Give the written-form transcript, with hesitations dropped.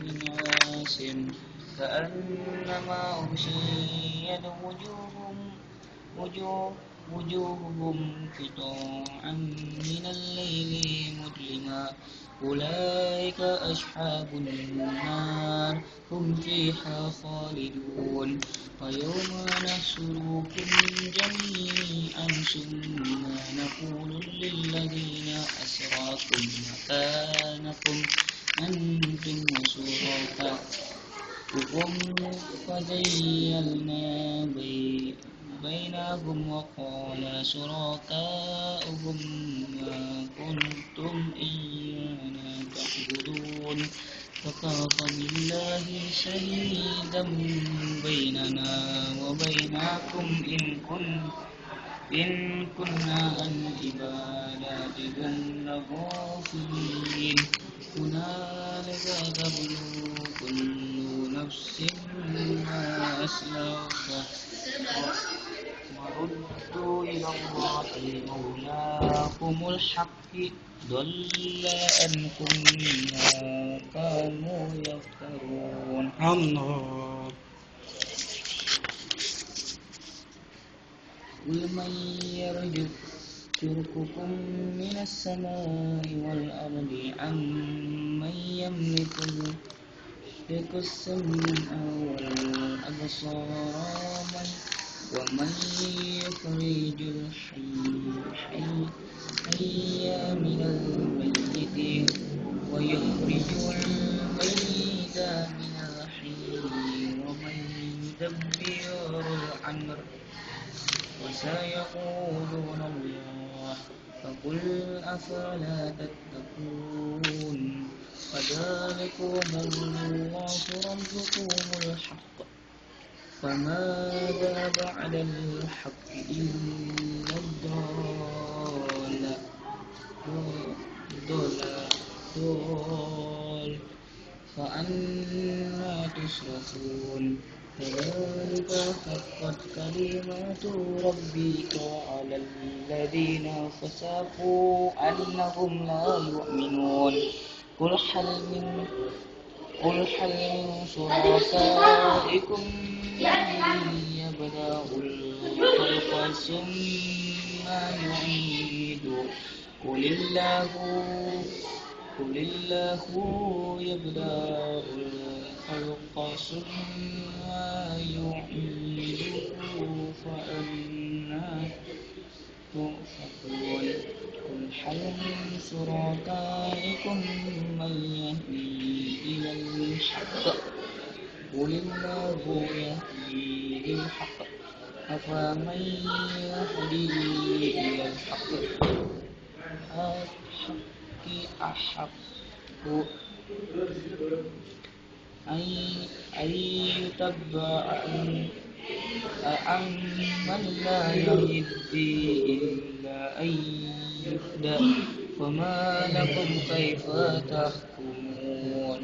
من عاصم كأنما أغشيت وجوههم قطاعا من الليل مظلما أولئك أصحاب النار هم فيها خالدون ويوم نحشركم جميعا ثم نقول للذين أشركوا مكانكم أنتم وشركاؤكم فزيلنا بينهم وقال شركاؤهم ما كنتم إيانا تعبدون فكفى بالله شهيدا بيننا وبينكم إن كنا عن عباداتكم لغافلين هنالك تبلو كل نفس ما أسلفت وردوا إلى الله مولاهم الحق ضل عنكم ما كانوا يفترون الله. قل من يرزقكم من السماء والأرض أمن يملك السمع والأبصار ومن يخرج الحي من الميت ويخرج الميت من الحي ومن يدبر الأمر وسيقولون الله فقل أفلا تتقون فذلكم الله ربكم الحق فماذا بعد الحق إلا الضلال فأنى تصرفون كذلك حقت كلمات ربك على الذين فسقوا أنهم لا يؤمنون قل هل من شركائكم من يبدأ الخلق ثم يعيده قل الله يبدأ الخلق ثم يعيده فأنى تؤفكون قل هل من شركائكم من يهدي إلى الحق قل الله يهدي للحق أفمن يهدي إلى الحق أحق أن يتبع أمن لا يهدي إلا أن يهدى فما لكم كيف تحكمون